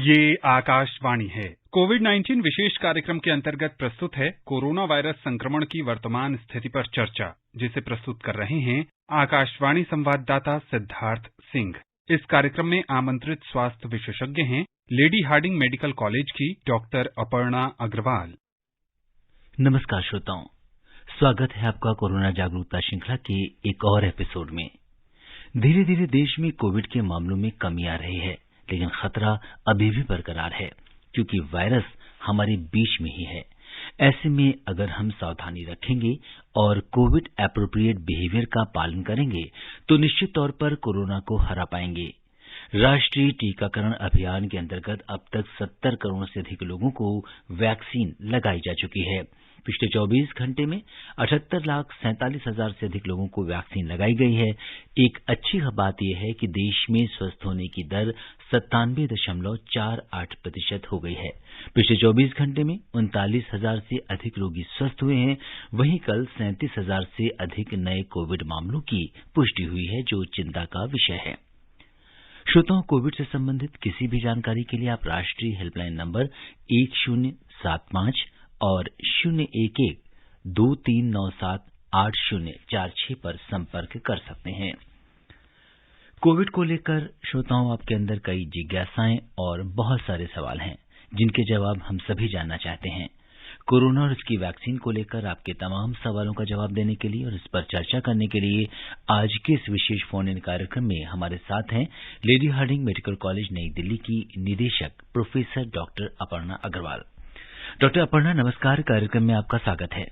ये आकाशवाणी है। कोविड-19 विशेष कार्यक्रम के अंतर्गत प्रस्तुत है कोरोना वायरस संक्रमण की वर्तमान स्थिति पर चर्चा, जिसे प्रस्तुत कर रहे हैं आकाशवाणी संवाददाता सिद्धार्थ सिंह। इस कार्यक्रम में आमंत्रित स्वास्थ्य विशेषज्ञ हैं लेडी हार्डिंग मेडिकल कॉलेज की डॉक्टर अपर्णा अग्रवाल। नमस्कार श्रोताओं, स्वागत है आपका कोरोना जागरूकता श्रृंखला के एक और एपिसोड में। धीरे धीरे देश में कोविड के मामलों में कमी आ रही है, लेकिन खतरा अभी भी बरकरार है, क्योंकि वायरस हमारे बीच में ही है। ऐसे में अगर हम सावधानी रखेंगे और कोविड एप्रोप्रिएट बिहेवियर का पालन करेंगे तो निश्चित तौर पर कोरोना को हरा पाएंगे। राष्ट्रीय टीकाकरण अभियान के अंतर्गत अब तक 70 करोड़ से अधिक लोगों को वैक्सीन लगाई जा चुकी है। पिछले 24 घंटे में 78,47,000 से अधिक लोगों को वैक्सीन लगाई गई है। एक अच्छी बात यह है कि देश में स्वस्थ होने की दर 97.48% हो गई है। पिछले 24 घंटे में 39,000 से अधिक रोगी स्वस्थ हुए हैं। वहीं कल 37,000 से अधिक नए कोविड मामलों की पुष्टि हुई है, जो चिंता का विषय है। श्रोताओं, कोविड से संबंधित किसी भी जानकारी के लिए आप राष्ट्रीय हेल्पलाइन नंबर 1075 और 011-2397-8046 पर संपर्क कर सकते हैं। कोविड को लेकर श्रोताओं आपके अंदर कई जिज्ञासाएं और बहुत सारे सवाल हैं, जिनके जवाब हम सभी जानना चाहते हैं। कोरोना और इसकी वैक्सीन को लेकर आपके तमाम सवालों का जवाब देने के लिए और इस पर चर्चा करने के लिए आज के इस विशेष फोन इन कार्यक्रम में हमारे साथ हैं लेडी हार्डिंग मेडिकल कॉलेज नई दिल्ली की निदेशक professor doctor Aparna Agarwal. Doctor Aparna, नमस्कार। कार्यक्रम में आपका स्वागत है।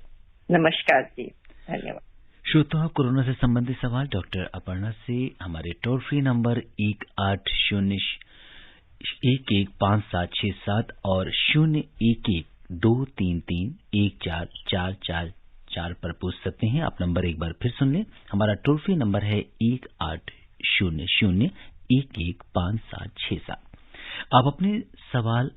नमस्कार जी, धन्यवाद। श्रोताओं, कोरोना से संबंधित सवाल डॉक्टर अपर्णा से हमारे टोल फ्री नंबर 1800-115767 और 011-233-14444 पर पूछ सकते हैं। आप नंबर एक बार फिर सुन लें। हमारा टोल फ्री नंबर है 1800-115767। आप अपने सवाल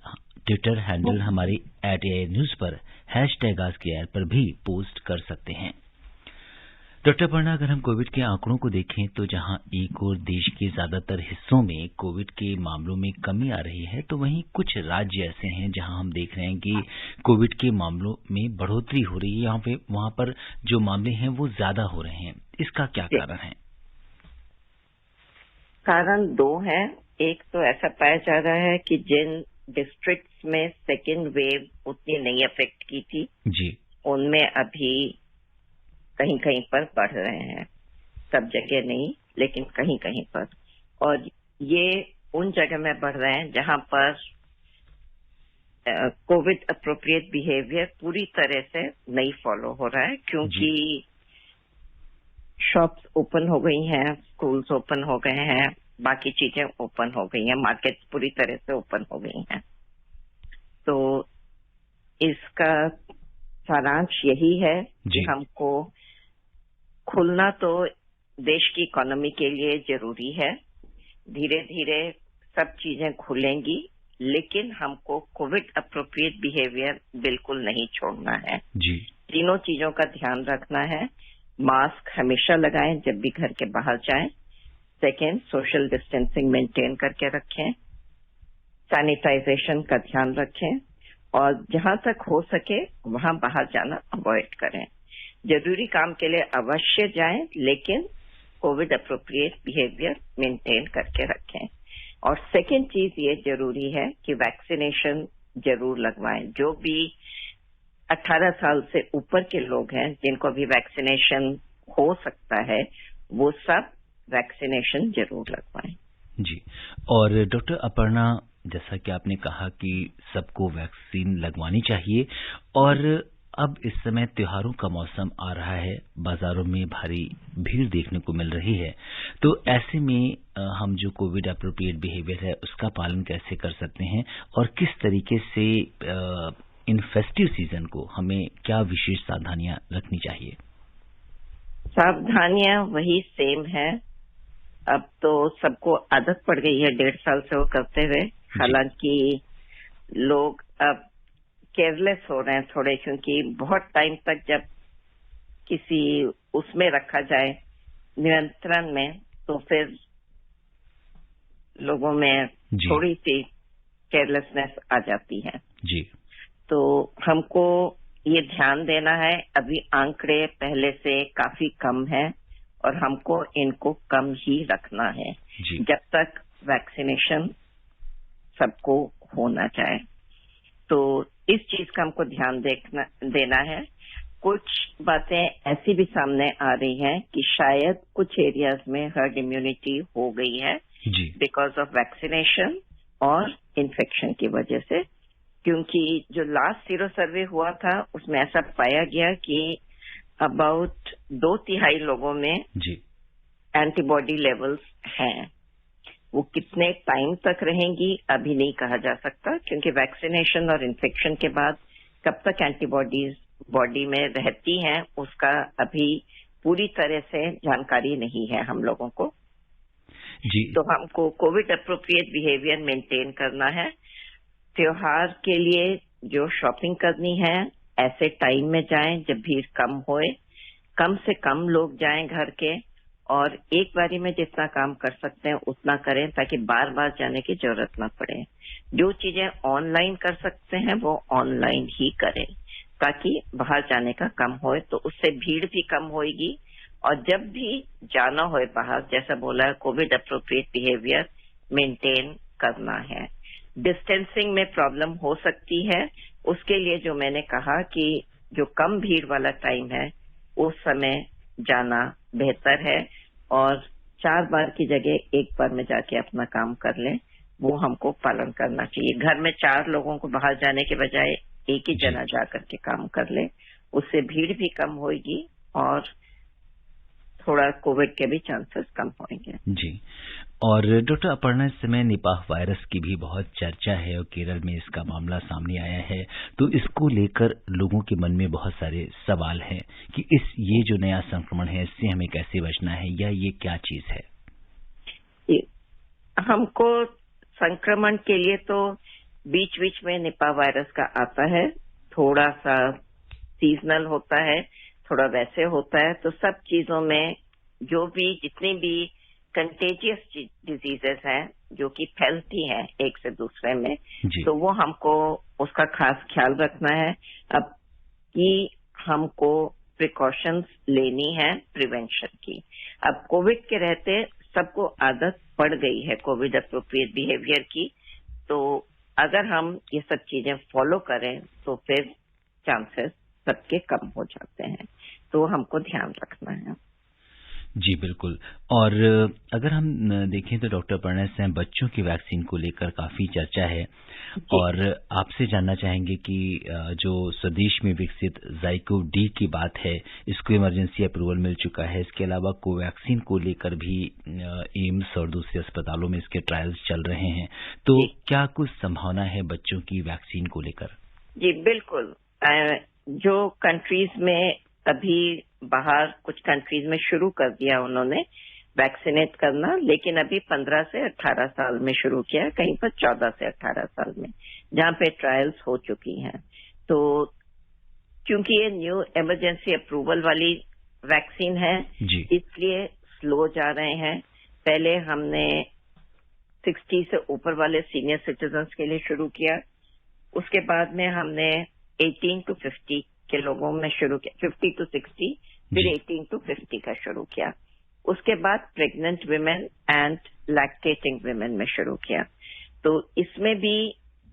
ट्विटर हैंडल हमारे @AINews पर #AskAIR पर भी पोस्ट कर सकते हैं। डॉक्टर अपर्णा, अगर हम कोविड के आंकड़ों को देखें तो जहां एक और देश के ज्यादातर हिस्सों में कोविड के मामलों में कमी आ रही है, तो वहीं कुछ राज्य ऐसे हैं जहां हम देख रहे हैं कि कोविड के मामलों में बढ़ोतरी हो रही है। वहां पर जो मामले हैं वो ज्यादा हो रहे हैं। इसका क्या कारण है? कारण दो हैं। एक तो ऐसा पाया जा रहा है कि जिन डिस्ट्रिक्ट्स में सेकेंड वेव उतनी नहीं अफेक्ट की थी जी, उनमें अभी कहीं कहीं पर बढ़ रहे हैं। सब जगह नहीं, लेकिन कहीं कहीं पर। और ये उन जगह में बढ़ रहे हैं जहां पर कोविड अप्रोप्रिएट बिहेवियर पूरी तरह से नहीं फॉलो हो रहा है, क्योंकि शॉप्स ओपन हो गई हैं, स्कूल्स ओपन हो गए हैं, बाकी चीजें ओपन हो गई हैं, मार्केट्स पूरी तरह से ओपन हो गई हैं। तो इसका सारांश यही है कि हमको खुलना तो देश की इकोनॉमी के लिए जरूरी है। धीरे धीरे सब चीजें खुलेंगी, लेकिन हमको कोविड अप्रोप्रिएट बिहेवियर बिल्कुल नहीं छोड़ना है जी। तीनों चीजों का ध्यान रखना है। मास्क हमेशा लगाएं जब भी घर के बाहर जाएं। सेकेंड, सोशल डिस्टेंसिंग मेंटेन करके रखें। सैनिटाइजेशन का ध्यान रखें और जहां तक हो सके वहां बाहर जाना अवॉइड करें। जरूरी काम के लिए अवश्य जाएं, लेकिन कोविड अप्रोप्रिएट बिहेवियर मेंटेन करके रखें। और सेकेंड चीज ये जरूरी है कि वैक्सीनेशन जरूर लगवाएं। जो भी 18 साल से ऊपर के लोग हैं जिनको भी वैक्सीनेशन हो सकता है, वो सब वैक्सीनेशन जरूर लगवाएं। जी। और डॉक्टर अपर्णा, जैसा कि आपने कहा कि सबको वैक्सीन लगवानी चाहिए, और अब इस समय त्योहारों का मौसम आ रहा है, बाजारों में भारी भीड़ देखने को मिल रही है, तो ऐसे में हम जो कोविड एप्रोप्रिएट बिहेवियर है उसका पालन कैसे कर सकते हैं और किस तरीके से इन फेस्टिव सीजन को हमें क्या विशेष सावधानियां रखनी चाहिए? सावधानियां वही सेम है। अब तो सबको आदत पड़ गई है 1.5 साल से वो करते हुए। हालांकि लोग अब केयरलेस हो रहे हैं थोड़े, क्योंकि बहुत टाइम तक जब किसी उसमें रखा जाए नियंत्रण में, तो फिर लोगों में थोड़ी सी केयरलेसनेस आ जाती है। जी। तो हमको ये ध्यान देना है, अभी आंकड़े पहले से काफी कम है और हमको इनको कम ही रखना है जब तक वैक्सीनेशन सबको होना चाहे। तो इस चीज का हमको ध्यान देना है। कुछ बातें ऐसी भी सामने आ रही हैं कि शायद कुछ एरियाज में हर्ड इम्यूनिटी हो गई है बिकॉज ऑफ वैक्सीनेशन और इन्फेक्शन की वजह से, क्योंकि जो लास्ट सीरो सर्वे हुआ था उसमें ऐसा पाया गया कि अबाउट 2/3 लोगों में एंटीबॉडी लेवल्स हैं। वो कितने टाइम तक रहेंगी अभी नहीं कहा जा सकता, क्योंकि वैक्सीनेशन और इन्फेक्शन के बाद कब तक एंटीबॉडीज बॉडी में रहती हैं उसका अभी पूरी तरह से जानकारी नहीं है हम लोगों को। तो हमको कोविड अप्रोप्रिएट बिहेवियर मेंटेन करना है। त्योहार के लिए जो शॉपिंग करनी है ऐसे टाइम में जाएं जब भीड़ कम होए, कम से कम लोग जाएं घर के, और एक बारी में जितना काम कर सकते हैं उतना करें ताकि बार बार जाने की जरूरत ना पड़े। जो चीजें ऑनलाइन कर सकते हैं वो ऑनलाइन ही करें ताकि बाहर जाने का कम होए, तो उससे भीड़ भी कम होएगी। और जब भी जाना होए बाहर, जैसा बोला, कोविड अप्रोप्रिएट बिहेवियर मेंटेन करना है। डिस्टेंसिंग में प्रॉब्लम हो सकती है, उसके लिए जो मैंने कहा कि जो कम भीड़ वाला टाइम है उस समय जाना बेहतर है, और 4 बार की जगह 1 बार में जाके अपना काम कर लें, वो हमको पालन करना चाहिए। घर में 4 लोगों को बाहर जाने के बजाय एक ही जना जा करके काम कर ले, उससे भीड़ भी कम होगी और थोड़ा कोविड के भी चांसेस कम होंगे। जी। और डॉक्टर अपर्णा, इस समय निपाह वायरस की भी बहुत चर्चा है और केरल में इसका मामला सामने आया है, तो इसको लेकर लोगों के मन में बहुत सारे सवाल हैं कि ये जो नया संक्रमण है इससे हमें कैसे बचना है, या ये क्या चीज है? हमको संक्रमण के लिए तो बीच बीच में निपाह वायरस का आता है, थोड़ा सा सीजनल होता है, थोड़ा वैसे होता है। तो सब चीजों में जो भी जितनी भी कंटेजियस डिजीजेस हैं जो कि फैलती हैं एक से दूसरे में, तो वो हमको उसका खास ख्याल रखना है। अब कि हमको प्रिकॉशंस लेनी है प्रिवेंशन की। अब कोविड के रहते सबको आदत पड़ गई है कोविड अप्रोप्रिएट बिहेवियर की, तो अगर हम ये सब चीजें फॉलो करें तो फिर चांसेस सबके कम हो जाते हैं, तो हमको ध्यान रखना है। जी बिल्कुल। और अगर हम देखें तो डॉक्टर अपर्णा से बच्चों की वैक्सीन को लेकर काफी चर्चा है, और आपसे जानना चाहेंगे कि जो स्वदेश में विकसित ज़ाइकोव-डी की बात है, इसको इमरजेंसी अप्रूवल मिल चुका है। इसके अलावा कोवैक्सीन को लेकर भी एम्स और दूसरे अस्पतालों में इसके ट्रायल्स चल रहे हैं, तो क्या कुछ संभावना है बच्चों की वैक्सीन को लेकर? जी बिल्कुल। जो कंट्रीज में अभी बाहर कुछ कंट्रीज में शुरू कर दिया उन्होंने वैक्सीनेट करना, लेकिन अभी 15 से 18 साल में शुरू किया, कहीं पर 14 से 18 साल में, जहां पे ट्रायल्स हो चुकी हैं। तो क्योंकि ये न्यू इमरजेंसी अप्रूवल वाली वैक्सीन है, इसलिए स्लो जा रहे हैं। पहले हमने 60 से ऊपर वाले सीनियर सिटीजन्स के लिए शुरू किया, उसके बाद में हमने 18 to 50 के लोगों में शुरू किया, 50 to 60, फिर 18 to 50 का शुरू किया। उसके बाद pregnant women and lactating women में शुरू किया। तो इसमें भी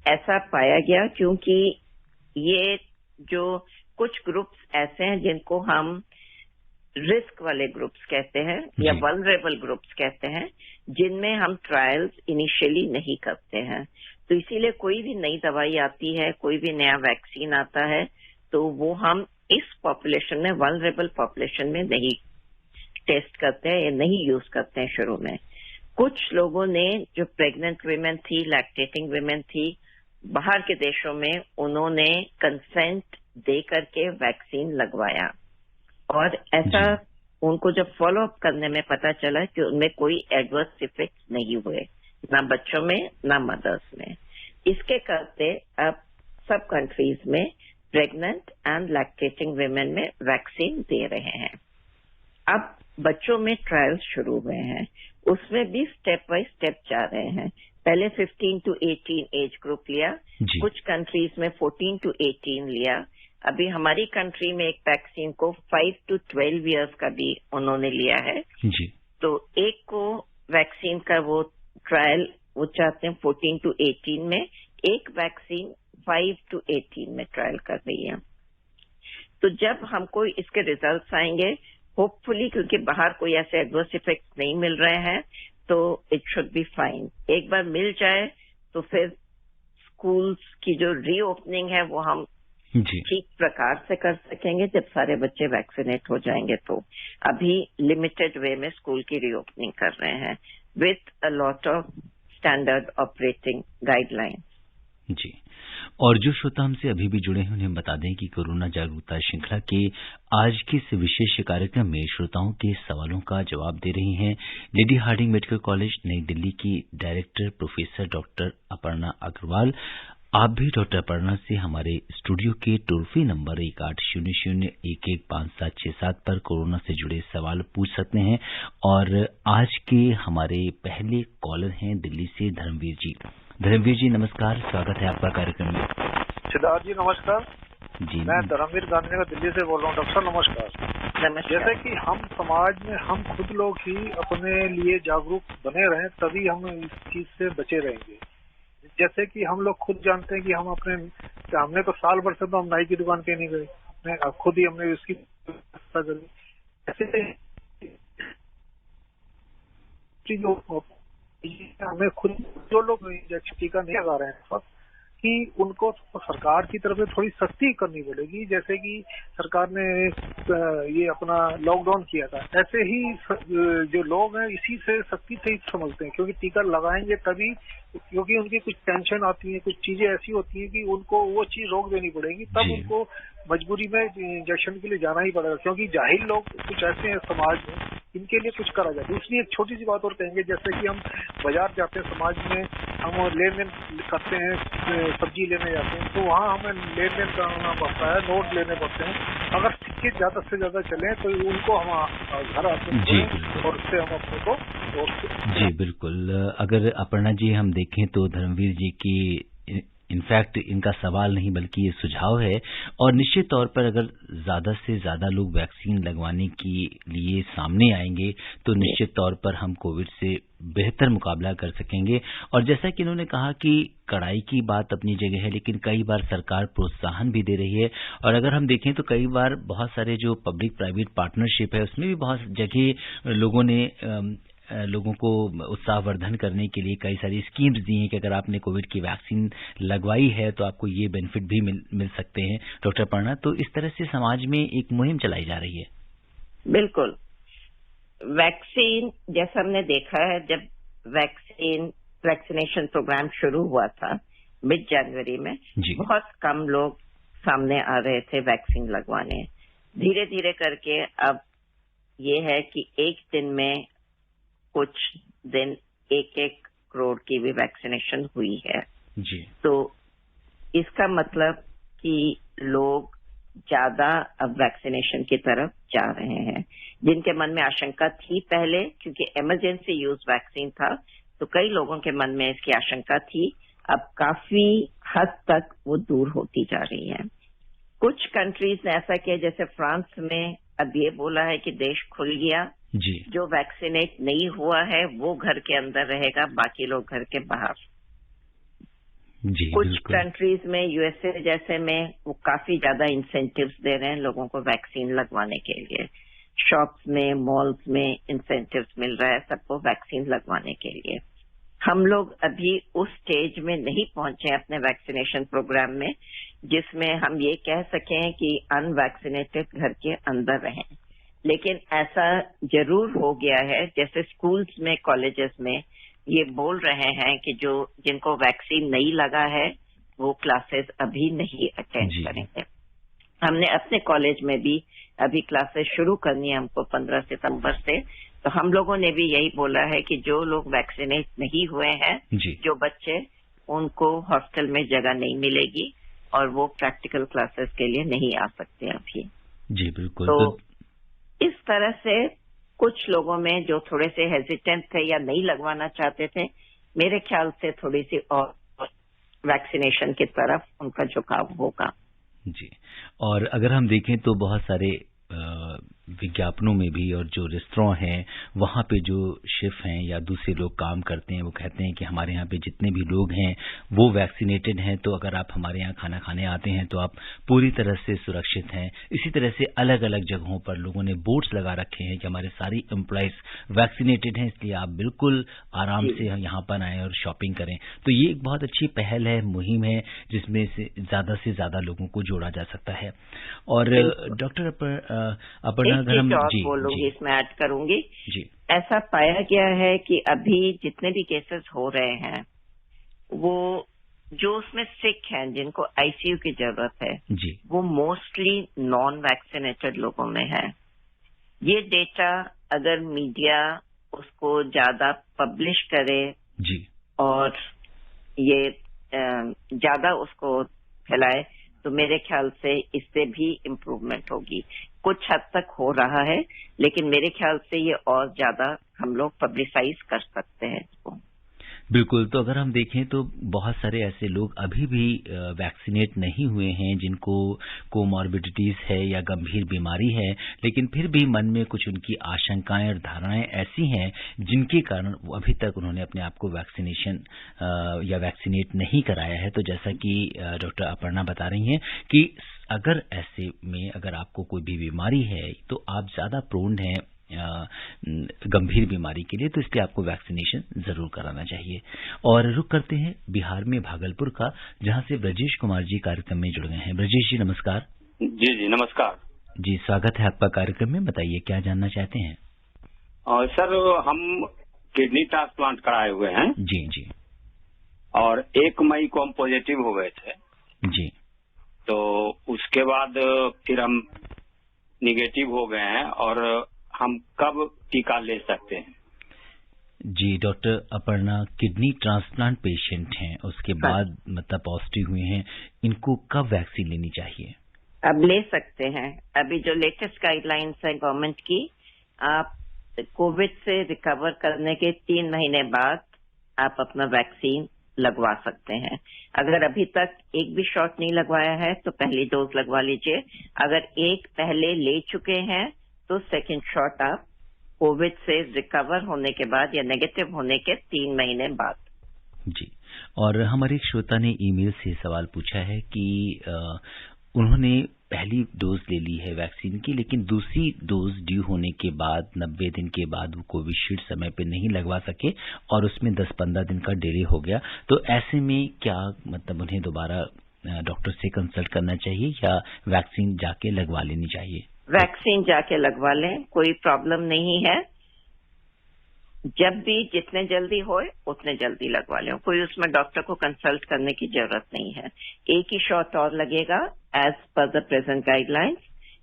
ऐसा पाया गया, क्योंकि ये जो कुछ ग्रुप्स ऐसे हैं जिनको हम रिस्क वाले ग्रुप्स कहते हैं या वल्नरेबल ग्रुप्स कहते हैं, जिनमें हम ट्रायल्स इनिशियली नहीं करते हैं। तो इसीलिए कोई भी नई दवाई आती है, कोई भी नया वैक्सीन आता है, तो वो हम इस पॉपुलेशन में, वल्नरेबल पॉपुलेशन में नहीं टेस्ट करते हैं या नहीं यूज करते हैं शुरू में। कुछ लोगों ने, जो प्रेग्नेंट विमेन थी, लैक्टेटिंग विमेन थी, बाहर के देशों में उन्होंने कंसेंट दे करके वैक्सीन लगवाया, और ऐसा उनको जब फॉलो अप करने में पता चला कि उनमें कोई एडवर्स इफेक्ट नहीं हुए, ना बच्चों में ना मदर्स में। इसके करते अब सब कंट्रीज में प्रेग्नेंट एंड लैक्टेटिंग विमेन में वैक्सीन दे रहे हैं। अब बच्चों में ट्रायल्स शुरू हुए हैं, उसमें भी स्टेप बाय स्टेप जा रहे हैं। पहले 15 to 18 एज ग्रुप लिया, कुछ कंट्रीज में 14 to 18 लिया। अभी हमारी कंट्री में एक वैक्सीन को 5 to 12 इयर्स का भी उन्होंने लिया है जी। तो एक को वैक्सीन का वो ट्रायल वो चाहते हैं 14 to 18 में, एक वैक्सीन 5 to 18 में ट्रायल कर रही है। तो जब हमको इसके रिजल्ट्स आएंगे, होपफुली, क्योंकि बाहर कोई ऐसे एडवर्स इफेक्ट्स नहीं मिल रहे हैं, तो इट शुड बी फाइन। एक बार मिल जाए तो फिर स्कूल्स की जो रीओपनिंग है वो हम ठीक प्रकार से कर सकेंगे जब सारे बच्चे वैक्सीनेट हो जाएंगे। तो अभी लिमिटेड वे में स्कूल की रीओपनिंग कर रहे हैं with a lot of standard operating guidelines. जी। और जो श्रोता हमसे अभी भी जुड़े हैं उन्हें बता दें कि कोरोना जागरूकता श्रृंखला के आज के इस विशेष कार्यक्रम में श्रोताओं के सवालों का जवाब दे रही हैं लेडी हार्डिंग मेडिकल कॉलेज नई दिल्ली की director professor doctor Aparna Agarwal. आप भी डॉक्टर अपर्णा से हमारे स्टूडियो के टोल फ्री नंबर 1800115767 पर कोरोना से जुड़े सवाल पूछ सकते हैं। और आज के हमारे पहले कॉलर हैं दिल्ली से धर्मवीर जी। धर्मवीर जी नमस्कार, स्वागत है आपका कार्यक्रम में। सिद्धार्थ जी नमस्कार जी। मैं धर्मवीर गांधीनगर दिल्ली से बोल रहा हूँ। डॉक्टर नमस्कार। जैसे कि हम समाज में हम खुद लोग ही अपने लिए जागरूक बने रहें तभी हम इस चीज से बचे रहेंगे। जैसे कि हम लोग खुद जानते हैं कि हम हमने तो साल भर से तो हम नाई की दुकान पे नहीं गए, खुद ही हमने इसकी व्यवस्था करी। ऐसे हमें खुद जो लोग टीका नहीं लगा रहे हैं इस वक्त कि उनको सरकार की तरफ से थोड़ी सख्ती करनी पड़ेगी। जैसे कि सरकार ने ये अपना लॉकडाउन किया था, ऐसे ही जो लोग हैं इसी से सख्ती से ही समझते हैं, क्योंकि टीका लगाएंगे तभी, क्योंकि उनकी कुछ टेंशन आती है, कुछ चीजें ऐसी होती हैं कि उनको वो चीज रोक देनी पड़ेगी, तब उनको मजबूरी में इंजेक्शन के लिए जाना ही पड़ेगा। क्योंकि जाहिल लोग कुछ ऐसे हैं समाज में, इनके लिए कुछ करा जाए। दूसरी एक छोटी सी बात और कहेंगे, जैसे कि हम बाजार जाते हैं, समाज में हम लेन देन करते हैं, सब्जी लेने जाते हैं, तो वहाँ हमें लेन देन करना पड़ता है, नोट लेने पड़ते हैं। अगर सिक्के ज्यादा से ज्यादा चले तो उनको हम घर आते हैं और उससे हम अपने को जी बिल्कुल। अगर अपर्णा जी हम देखें तो धर्मवीर जी की इनफैक्ट इनका सवाल नहीं बल्कि ये सुझाव है, और निश्चित तौर पर अगर ज्यादा से ज्यादा लोग वैक्सीन लगवाने के लिए सामने आएंगे तो निश्चित तौर पर हम कोविड से बेहतर मुकाबला कर सकेंगे। और जैसा कि इन्होंने कहा कि कड़ाई की बात अपनी जगह है, लेकिन कई बार सरकार प्रोत्साहन भी दे रही है। और अगर हम देखें तो कई बार बहुत सारे जो पब्लिक प्राइवेट पार्टनरशिप है उसमें भी बहुत जगह लोगों ने लोगों को उत्साहवर्धन करने के लिए कई सारी स्कीम्स दी हैं कि अगर आपने कोविड की वैक्सीन लगवाई है तो आपको ये बेनिफिट भी मिल सकते हैं। डॉक्टर अपर्णा, तो इस तरह से समाज में एक मुहिम चलाई जा रही है। बिल्कुल। वैक्सीन जैसा हमने देखा है, जब वैक्सीनेशन प्रोग्राम शुरू हुआ था मिड जनवरी में, बहुत कम लोग सामने आ रहे थे वैक्सीन लगवाने। धीरे धीरे करके अब ये है कि एक दिन में कुछ दिन 1-1 करोड़ की भी वैक्सीनेशन हुई है जी। तो इसका मतलब कि लोग ज्यादा अब वैक्सीनेशन की तरफ जा रहे हैं। जिनके मन में आशंका थी पहले, क्योंकि इमरजेंसी यूज वैक्सीन था, तो कई लोगों के मन में इसकी आशंका थी, अब काफी हद तक वो दूर होती जा रही है। कुछ कंट्रीज ने ऐसा किया, जैसे फ्रांस में अब ये बोला है कि देश खुल गया जी। जो वैक्सीनेट नहीं हुआ है वो घर के अंदर रहेगा, बाकी लोग घर के बाहर। जी, कुछ कंट्रीज में, यूएसए जैसे में, वो काफी ज्यादा इंसेंटिव्स दे रहे हैं लोगों को वैक्सीन लगवाने के लिए। शॉप्स में, मॉल्स में इंसेंटिव्स मिल रहा है सबको वैक्सीन लगवाने के लिए। हम लोग अभी उस स्टेज में नहीं पहुंचे अपने वैक्सीनेशन प्रोग्राम में जिसमें हम ये कह सकें कि अनवैक्सीनेटेड घर के अंदर रहें, लेकिन ऐसा जरूर हो गया है। जैसे स्कूल्स में, कॉलेजेस में ये बोल रहे हैं कि जो जिनको वैक्सीन नहीं लगा है वो क्लासेस अभी नहीं अटेंड करेंगे। हमने अपने कॉलेज में भी अभी क्लासेस शुरू करनी है हमको 15 सितंबर से, तो हम लोगों ने भी यही बोला है कि जो लोग वैक्सीनेट नहीं हुए हैं, जो बच्चे, उनको हॉस्टल में जगह नहीं मिलेगी और वो प्रैक्टिकल क्लासेस के लिए नहीं आ सकते अभी। जी बिल्कुल। तो इस तरह से कुछ लोगों में जो थोड़े से हेजिटेंट थे या नहीं लगवाना चाहते थे, मेरे ख्याल से थोड़ी सी और वैक्सीनेशन की तरफ उनका झुकाव होगा। जी, और अगर हम देखें तो बहुत सारे विज्ञापनों में भी और जो रेस्टोरेंट हैं वहाँ पे जो शेफ हैं या दूसरे लोग काम करते हैं वो कहते हैं कि हमारे यहाँ पे जितने भी लोग हैं वो वैक्सीनेटेड हैं, तो अगर आप हमारे यहाँ खाना खाने आते हैं तो आप पूरी तरह से सुरक्षित हैं। इसी तरह से अलग अलग जगहों पर लोगों ने बोर्ड्स लगा रखे हैं कि हमारे सारी एम्प्लॉयज वैक्सीनेटेड हैं, इसलिए आप बिल्कुल आराम से यहाँ पर आएँ और शॉपिंग करें। तो ये एक बहुत अच्छी पहल है, मुहिम है, जिसमें से ज्यादा लोगों को जोड़ा जा सकता है। और डॉक्टर अपर्णा, अगर हम बोलूंगी इसमें ऐड करूंगी जी, ऐसा पाया गया है कि अभी जितने भी केसेस हो रहे हैं वो जो उसमें सिक हैं, जिनको आईसीयू की जरूरत है जी, वो मोस्टली नॉन वैक्सीनेटेड लोगों में है। ये डेटा अगर मीडिया उसको ज्यादा पब्लिश करे जी, और ये ज्यादा उसको फैलाए तो मेरे ख्याल से इससे भी इम्प्रूवमेंट होगी। कुछ हद तक हो रहा है, लेकिन मेरे ख्याल से ये और ज्यादा हम लोग पब्लिसाइज कर सकते हैं इसको। बिल्कुल। तो अगर हम देखें तो बहुत सारे ऐसे लोग अभी भी वैक्सीनेट नहीं हुए हैं जिनको कोमॉर्बिडिटीज है या गंभीर बीमारी है, लेकिन फिर भी मन में कुछ उनकी आशंकाएं और धारणाएं ऐसी हैं जिनके कारण अभी तक उन्होंने अपने आप को वैक्सीनेशन या वैक्सीनेट नहीं कराया है। तो जैसा कि डॉक्टर अपर्णा बता रही हैं कि अगर ऐसे में अगर आपको कोई भी बीमारी है तो आप ज्यादा प्रोन हैं गंभीर बीमारी के लिए, तो इसलिए आपको वैक्सीनेशन जरूर कराना चाहिए। और रुक करते हैं बिहार में भागलपुर का, जहां से ब्रजेश कुमार जी कार्यक्रम में जुड़ गए हैं। ब्रजेश जी नमस्कार। जी नमस्कार जी, स्वागत है आपका कार्यक्रम में। बताइए क्या जानना चाहते हैं। सर, हम किडनी ट्रांसप्लांट कराए हुए हैं। जी जी। और 1 मई को हम पॉजिटिव हो गए थे जी। तो उसके बाद फिर हम निगेटिव हो गए हैं, और हम कब टीका ले सकते हैं? जी, doctor Aparna kidney transplant patient हैं, उसके बाद मतलब पॉजिटिव हुए हैं, इनको कब वैक्सीन लेनी चाहिए? अब ले सकते हैं। अभी जो लेटेस्ट गाइडलाइंस है गवर्नमेंट की, आप कोविड से रिकवर करने के 3 महीने बाद आप अपना वैक्सीन लगवा सकते हैं। अगर अभी तक एक भी शॉट नहीं लगवाया है तो पहली डोज लगवा लीजिए। अगर एक पहले ले चुके हैं तो सेकेंड शॉट आप कोविड से रिकवर होने के बाद या नेगेटिव होने के 3 महीने बाद। जी, और हमारे एक श्रोता ने ईमेल से सवाल पूछा है कि उन्होंने पहली डोज ले ली है वैक्सीन की, लेकिन दूसरी डोज ड्यू होने के बाद 90 दिन के बाद वो कोविशील्ड समय पे नहीं लगवा सके और उसमें 10-15 दिन का डिले हो गया। तो ऐसे में क्या मतलब उन्हें दोबारा डॉक्टर से कंसल्ट करना चाहिए या वैक्सीन जाके लगवा लेनी चाहिए? वैक्सीन जाके लगवा लें, कोई प्रॉब्लम नहीं है। जब भी जितने जल्दी होए उतने जल्दी लगवा लें, कोई उसमें डॉक्टर को कंसल्ट करने की जरूरत नहीं है। एक ही शॉट और लगेगा as per the present guidelines.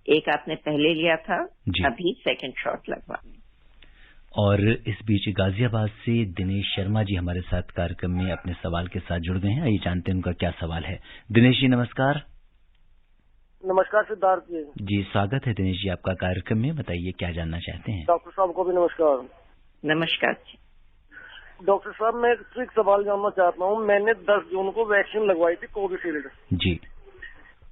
एक आपने पहले लिया था, अभी सेकेंड शॉट लगवा लें। और इस बीच गाजियाबाद से दिनेश शर्मा जी हमारे साथ कार्यक्रम में अपने सवाल के साथ जुड़ गए हैं। आइए जानते हैं उनका क्या सवाल है। दिनेश जी नमस्कार। नमस्कार सिद्धार्थ जी। जी, स्वागत है दिनेश जी आपका कार्यक्रम में। बताइए क्या जानना चाहते हैं। डॉक्टर साहब को भी नमस्कार। नमस्कार जी। डॉक्टर साहब, मैं एक ट्रिक सवाल जानना चाहता हूँ। मैंने 10 जून को वैक्सीन लगवाई थी कोविशील्ड जी,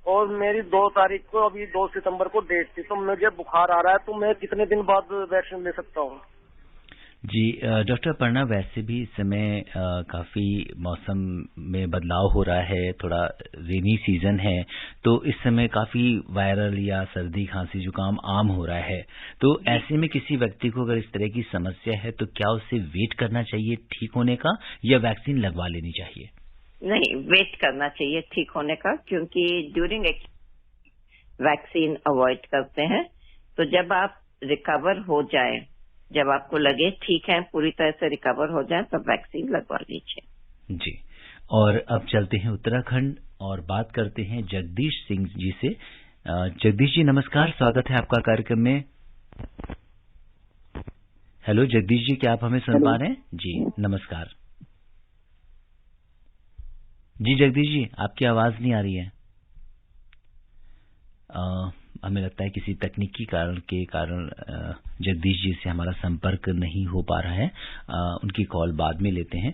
और मेरी 2 तारीख को अभी 2 सितंबर को डेट थी। तो मुझे बुखार आ रहा है, तो मैं कितने दिन बाद वैक्सीन ले सकता हूँ? जी डॉक्टर अपर्णा, वैसे भी इस समय काफी मौसम में बदलाव हो रहा है, थोड़ा रेनी सीजन है, तो इस समय काफी वायरल या सर्दी खांसी जुकाम आम हो रहा है। तो ऐसे में किसी व्यक्ति को अगर इस तरह की समस्या है तो क्या उसे वेट करना चाहिए ठीक होने का या वैक्सीन लगवा लेनी चाहिए? नहीं, वेट करना चाहिए ठीक होने का, क्योंकि ड्यूरिंग वैक्सीन अवॉइड करते हैं। तो जब आप रिकवर हो जाए, जब आपको लगे ठीक है पूरी तरह से रिकवर हो जाए, तब वैक्सीन लगवा लीजिए। जी, और अब चलते हैं उत्तराखंड और बात करते हैं जगदीश सिंह जी से। जगदीश जी नमस्कार, स्वागत है आपका कार्यक्रम में। हेलो जगदीश जी, क्या आप हमें सुन पा रहे हैं? जी नमस्कार। जी जगदीश जी, आपकी आवाज नहीं आ रही है। हमें लगता है किसी तकनीकी कारण के कारण जगदीश जी से हमारा संपर्क नहीं हो पा रहा है। उनकी कॉल बाद में लेते हैं।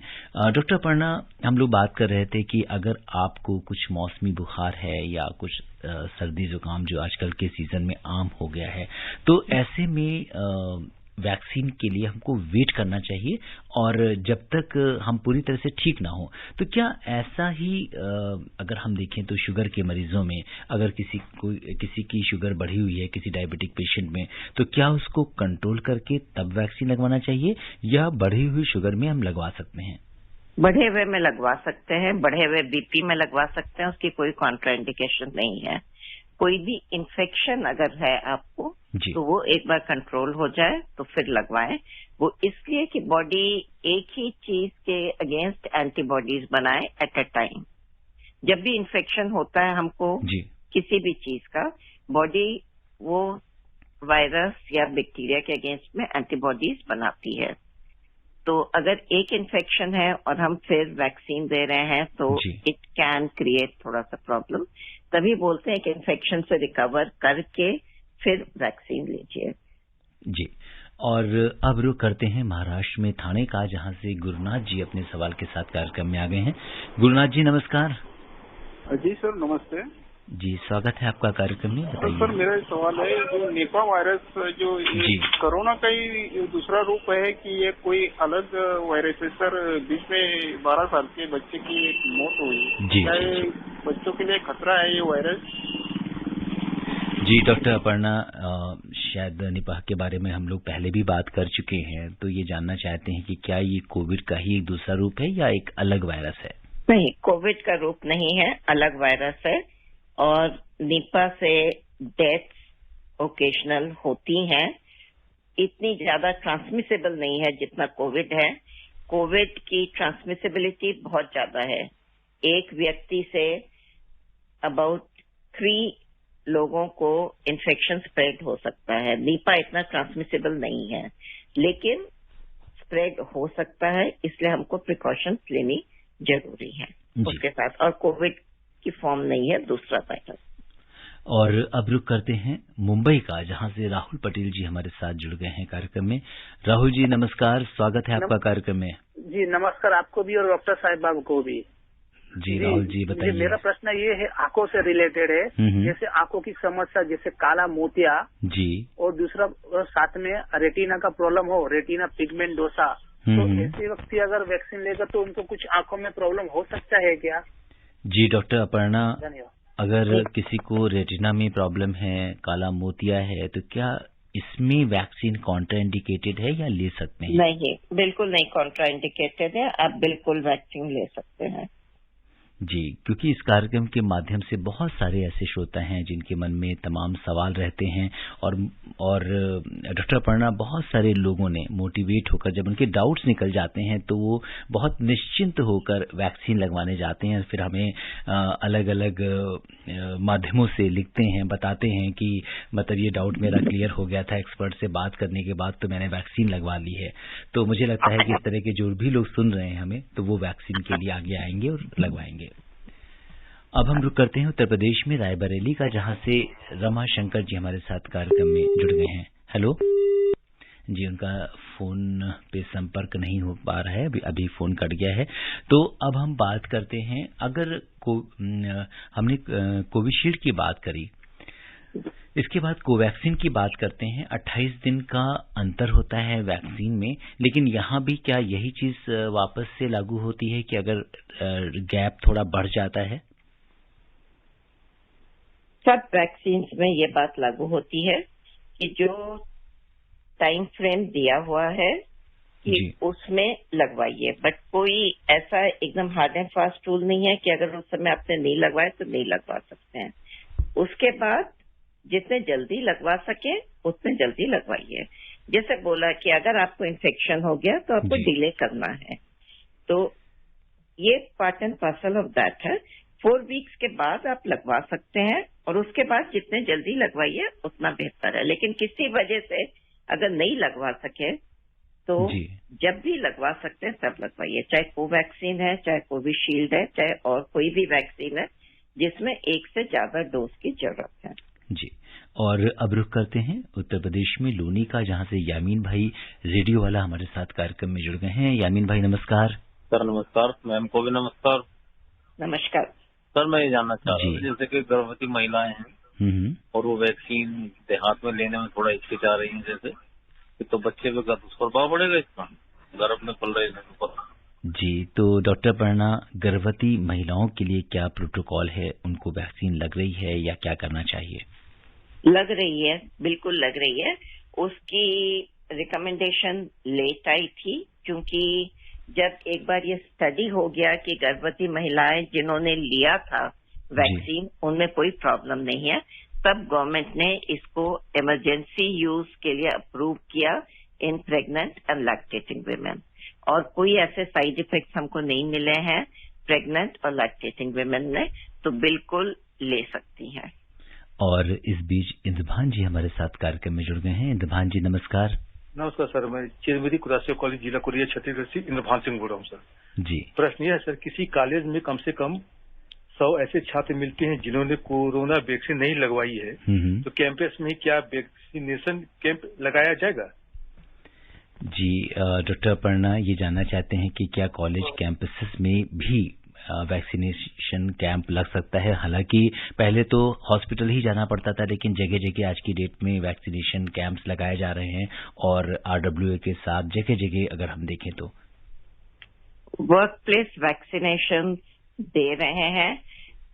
डॉक्टर अपर्णा, हम लोग बात कर रहे थे कि अगर आपको कुछ मौसमी बुखार है या कुछ सर्दी जुकाम जो आजकल के सीजन में आम हो गया है, तो ऐसे में वैक्सीन के लिए हमको वेट करना चाहिए और जब तक हम पूरी तरह से ठीक ना हो। तो क्या ऐसा ही अगर हम देखें तो शुगर के मरीजों में अगर किसी की शुगर बढ़ी हुई है, किसी डायबिटिक पेशेंट में, तो क्या उसको कंट्रोल करके तब वैक्सीन लगवाना चाहिए या बढ़ी हुई शुगर में हम लगवा सकते हैं? बढ़े हुए में लगवा सकते हैं, बढ़े हुए बीपी में लगवा सकते हैं, उसकी कोई कॉन्ट्राइंडिकेशन नहीं है। कोई भी इन्फेक्शन अगर है आपको तो वो एक बार कंट्रोल हो जाए तो फिर लगवाएं। वो इसलिए कि बॉडी एक ही चीज के अगेंस्ट एंटीबॉडीज बनाए एट अ टाइम। जब भी इन्फेक्शन होता है हमको किसी भी चीज का, बॉडी वो वायरस या बैक्टीरिया के अगेंस्ट में एंटीबॉडीज बनाती है। तो अगर एक इन्फेक्शन है और हम फिर वैक्सीन दे रहे हैं तो इट कैन क्रिएट थोड़ा सा प्रॉब्लम। तभी बोलते हैं कि इन्फेक्शन से रिकवर करके फिर वैक्सीन लीजिए। जी, और अब रुक करते हैं महाराष्ट्र में थाने का, जहां से गुरुनाथ जी अपने सवाल के साथ कार्यक्रम में आ गए हैं। गुरुनाथ जी नमस्कार। जी सर नमस्ते। जी, स्वागत है आपका कार्यक्रम में, बताइए। सर मेरा सवाल है, जो निपा वायरस जो कोरोना का ही दूसरा रूप है कि ये कोई अलग वायरस है? सर बीच में 12 साल के बच्चे की एक मौत हुई, क्या ये बच्चों के लिए खतरा है ये वायरस? जी डॉक्टर अपर्णा, शायद निपाह के बारे में हम लोग पहले भी बात कर चुके हैं, तो ये जानना चाहते हैं कि क्या ये कोविड का ही एक दूसरा रूप है या एक अलग वायरस है? नहीं, कोविड का रूप नहीं है, अलग वायरस है। और निपा से डेथ्स ओकेशनल होती हैं, इतनी ज्यादा ट्रांसमिसेबल नहीं है जितना कोविड है। कोविड की ट्रांसमिसिबिलिटी बहुत ज्यादा है, एक व्यक्ति से अबाउट 3 लोगों को इन्फेक्शन स्प्रेड हो सकता है। निपा इतना ट्रांसमिसिबल नहीं है, लेकिन स्प्रेड हो सकता है, इसलिए हमको प्रिकॉशंस लेनी जरूरी है उसके साथ। और कोविड की फॉर्म नहीं है, दूसरा वायरस। और अब रुक करते हैं मुंबई का, जहां से राहुल पटेल जी हमारे साथ जुड़ गए हैं कार्यक्रम में। राहुल जी नमस्कार, स्वागत है आपका कार्यक्रम में। जी नमस्कार, आपको भी और डॉक्टर साहिब बाबू को भी। जी राहुल जी बताइए। मेरा प्रश्न ये है, आंखों से रिलेटेड है। जैसे आंखों की समस्या, जैसे काला मोतिया जी, और दूसरा साथ में रेटिना का प्रॉब्लम हो, रेटिना पिगमेंटोसा, तो ऐसे व्यक्ति अगर वैक्सीन लेगा तो उनको कुछ आंखों में प्रॉब्लम हो सकता है क्या? जी डॉक्टर अपर्णा, अगर किसी को रेटिना में प्रॉब्लम है, काला मोतिया है, तो क्या इसमें वैक्सीन कॉन्ट्राइंडिकेटेड है या ले सकते हैं? नहीं, बिल्कुल नहीं कॉन्ट्राइंडिकेटेड है, आप बिल्कुल वैक्सीन ले सकते हैं। जी, क्योंकि इस कार्यक्रम के माध्यम से बहुत सारे ऐसे श्रोता हैं जिनके मन में तमाम सवाल रहते हैं और डॉक्टर अपर्णा, बहुत सारे लोगों ने मोटिवेट होकर जब उनके डाउट्स निकल जाते हैं तो वो बहुत निश्चिंत होकर वैक्सीन लगवाने जाते हैं। फिर हमें अलग अलग माध्यमों से लिखते हैं, बताते हैं कि मतलब ये डाउट मेरा क्लियर हो गया था, एक्सपर्ट से बात करने के बाद तो मैंने वैक्सीन लगवा ली है। तो मुझे लगता है कि इस तरह के जो भी लोग सुन रहे हैं हमें, तो वो वैक्सीन के लिए आगे आएंगे और लगवाएंगे। अब हम रुक करते हैं उत्तर प्रदेश में रायबरेली का, जहां से रमा शंकर जी हमारे साथ कार्यक्रम में जुड़ गए हैं। हेलो जी, उनका फोन पे संपर्क नहीं हो पा रहा है, अभी फोन कट गया है। तो अब हम बात करते हैं, अगर हमने कोविशील्ड की बात करी, इसके बाद कोवैक्सीन की बात करते हैं। 28 दिन का अंतर होता है वैक्सीन में, लेकिन यहाँ भी क्या यही चीज वापस से लागू होती है कि अगर गैप थोड़ा बढ़ जाता है? सब वैक्सीन में ये बात लागू होती है कि जो टाइम फ्रेम दिया हुआ है कि उसमें लगवाइए, बट कोई ऐसा एकदम हार्ड एंड फास्ट रूल नहीं है कि अगर उस समय आपने नहीं लगवाए तो नहीं लगवा सकते हैं। उसके बाद जितने जल्दी लगवा सके उतने जल्दी लगवाइए। जैसे बोला कि अगर आपको इन्फेक्शन हो गया तो आपको डिले करना है, तो ये part and parcel of that है। 4 वीक्स के बाद आप लगवा सकते हैं और उसके बाद जितने जल्दी लगवाइए उतना बेहतर है। लेकिन किसी वजह से अगर नहीं लगवा सके तो जब भी लगवा सकते हैं तब लगवाइए, चाहे कोवैक्सीन है, चाहे कोविशील्ड है, चाहे और कोई भी वैक्सीन है जिसमें 1 से ज्यादा डोज की जरूरत है। जी, और अब रुख करते हैं उत्तर प्रदेश में लोनी का, जहां से यामीन भाई रेडियो वाला हमारे साथ कार्यक्रम में जुड़ गए हैं। यामीन भाई नमस्कार। सर नमस्कार, मैम को भी नमस्कार। नमस्कार सर, मैं ये जानना चाह रहा हूँ जैसे कि गर्भवती महिलाएं हैं और वो वैक्सीन देहात में लेने में थोड़ा हिचकिचा रही हैं, जैसे तो बच्चे पे क्या दुष्प्रभाव पड़ेगा इसका, गर्भ में पल रहे हैं। जी, तो डॉक्टर पर्णा, गर्भवती महिलाओं के लिए क्या प्रोटोकॉल है, उनको वैक्सीन लग रही है या क्या करना चाहिए? लग रही है, बिल्कुल लग रही है। उसकी रिकमेंडेशन लेट आई थी, क्योंकि जब एक बार ये स्टडी हो गया कि गर्भवती महिलाएं जिन्होंने लिया था वैक्सीन उनमें कोई प्रॉब्लम नहीं है, तब गवर्नमेंट ने इसको इमरजेंसी यूज के लिए अप्रूव किया इन प्रेग्नेंट एंड लैक्टेटिंग वुमेन, और कोई ऐसे साइड इफेक्ट्स हमको नहीं मिले हैं प्रेग्नेंट और लैक्टेटिंग वुमेन में, तो बिल्कुल ले सकती हैं। और इस बीच इंद्रभान जी हमारे साथ कार्यक्रम में जुड़ गए हैं। इंद्रभान जी नमस्कार। नमस्कार सर, मैं चिरमिरी कुरासिया कॉलेज जिला कोरिया छत्तीसगढ़ से इंद्रभान सिंह बोल रहा हूँ सर। जी, प्रश्न यह है सर, किसी कॉलेज में कम से कम 100 ऐसे छात्र मिलते हैं जिन्होंने कोरोना वैक्सीन नहीं लगवाई है, तो कैंपस में क्या वैक्सीनेशन कैंप लगाया जाएगा? जी, डॉक्टर पर्णा ये जानना चाहते हैं कि क्या कॉलेज कैंपसेस में भी वैक्सीनेशन कैंप लग सकता है। हालांकि पहले तो हॉस्पिटल ही जाना पड़ता था, लेकिन जगह जगह आज की डेट में वैक्सीनेशन कैंप्स लगाए जा रहे हैं और RWA के साथ जगह जगह अगर हम देखें तो वर्क प्लेस वैक्सीनेशन दे रहे हैं,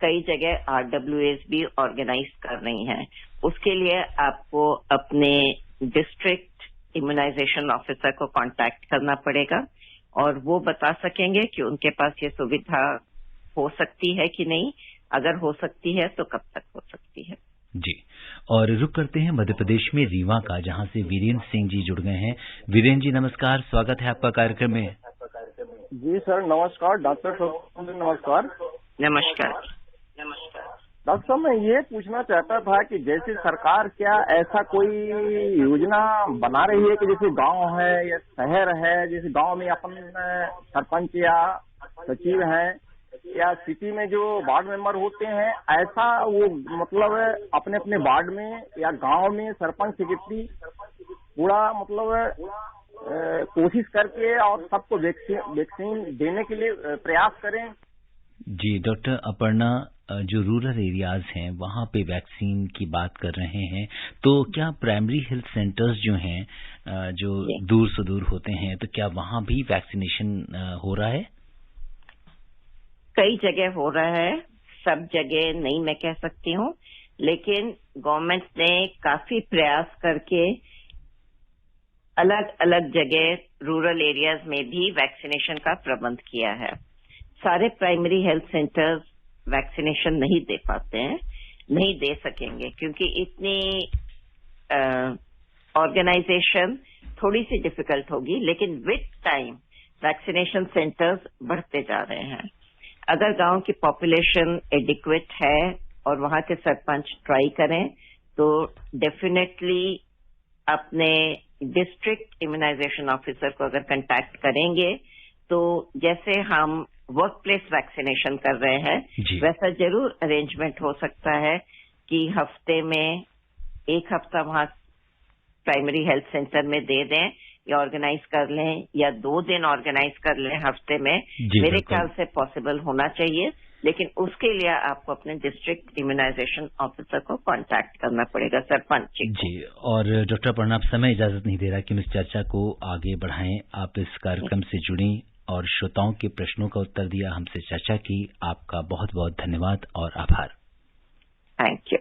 कई जगह RWAs भी ऑर्गेनाइज कर रही हैं। उसके लिए आपको अपने डिस्ट्रिक्ट इम्यूनाइजेशन ऑफिसर को कांटेक्ट करना पड़ेगा और वो बता सकेंगे कि उनके पास ये सुविधा हो सकती है कि नहीं। अगर हो सकती है तो कब तक हो सकती है। जी, और रुक करते हैं मध्य प्रदेश में रीवा का, जहां से वीरेंद्र सिंह जी जुड़ गए हैं। वीरेंद्र जी नमस्कार, स्वागत है आपका कार्यक्रम में। जी सर नमस्कार। डॉक्टर साहब नमस्कार। नमस्कार। डॉक्टर साहब, मैं ये पूछना चाहता था कि जैसे सरकार क्या ऐसा कोई योजना बना रही है कि जैसे गांव है या शहर है, जैसे गांव में अपन सरपंच या सचिव है या सिटी में जो वार्ड मेंबर होते हैं, ऐसा वो मतलब अपने अपने वार्ड में या गांव में सरपंच सेक्रेटरी पूरा मतलब कोशिश करके और सबको वैक्सीन देने के लिए प्रयास करें। जी, डॉक्टर अपर्णा, जो रूरल एरियाज हैं वहां पे वैक्सीन की बात कर रहे हैं, तो क्या प्राइमरी हेल्थ सेंटर्स जो हैं जो दूर से दूर होते हैं, तो क्या वहां भी वैक्सीनेशन हो रहा है? कई जगह हो रहा है, सब जगह नहीं मैं कह सकती हूँ, लेकिन गवर्नमेंट ने काफी प्रयास करके अलग अलग जगह रूरल एरियाज में भी वैक्सीनेशन का प्रबंध किया है। सारे प्राइमरी हेल्थ सेंटर्स वैक्सीनेशन नहीं दे पाते हैं, नहीं दे सकेंगे, क्योंकि इतनी ऑर्गेनाइजेशन थोड़ी सी डिफिकल्ट होगी, लेकिन विद टाइम वैक्सीनेशन सेंटर्स बढ़ते जा रहे हैं। अगर गांव की पॉपुलेशन एडिक्वेट है और वहां के सरपंच ट्राई करें तो डेफिनेटली अपने डिस्ट्रिक्ट इम्यूनाइजेशन ऑफिसर को अगर कांटेक्ट करेंगे तो जैसे हम वर्क प्लेस वैक्सीनेशन कर रहे हैं वैसा जरूर अरेंजमेंट हो सकता है कि हफ्ते में एक हफ्ता वहां प्राइमरी हेल्थ सेंटर में दे दें या ऑर्गेनाइज कर लें या 2 दिन ऑर्गेनाइज कर लें हफ्ते में। मेरे ख्याल से पॉसिबल होना चाहिए, लेकिन उसके लिए आपको अपने डिस्ट्रिक्ट इम्यूनाइजेशन ऑफिसर को कांटेक्ट करना पड़ेगा, सरपंच जी। और डॉक्टर पर्णा, आप समय इजाजत नहीं दे रहा कि हम इस चर्चा को आगे बढ़ाएं। आप इस कार्यक्रम से जुड़ी और श्रोताओं के प्रश्नों का उत्तर दिया, हमसे चर्चा की, आपका बहुत बहुत धन्यवाद और आभार। Thank you.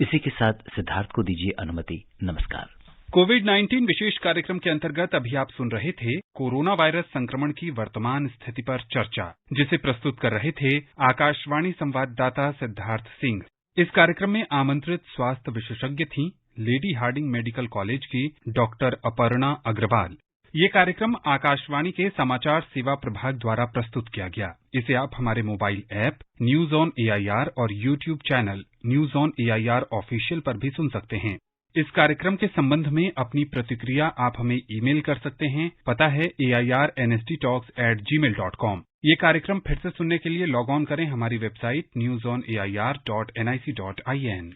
इसी के साथ सिद्धार्थ को दीजिए अनुमति। नमस्कार। कोविड-19 विशेष कार्यक्रम के अंतर्गत अभी आप सुन रहे थे कोरोना वायरस संक्रमण की वर्तमान स्थिति पर चर्चा, जिसे प्रस्तुत कर रहे थे आकाशवाणी संवाददाता सिद्धार्थ सिंह। इस कार्यक्रम में आमंत्रित स्वास्थ्य विशेषज्ञ थीं लेडी हार्डिंग मेडिकल कॉलेज की डॉक्टर अपर्णा अग्रवाल। ये कार्यक्रम आकाशवाणी के समाचार सेवा प्रभाग द्वारा प्रस्तुत किया गया। इसे आप हमारे mobile app news on AIR और YouTube channel news on AIR official पर भी सुन सकते हैं। इस कार्यक्रम के संबंध में अपनी प्रतिक्रिया आप हमें ईमेल कर सकते हैं। पता है airnsttalks@gmail.com। ये कार्यक्रम फिर से सुनने के लिए लॉग ऑन करें हमारी वेबसाइट newsonair.nic.in।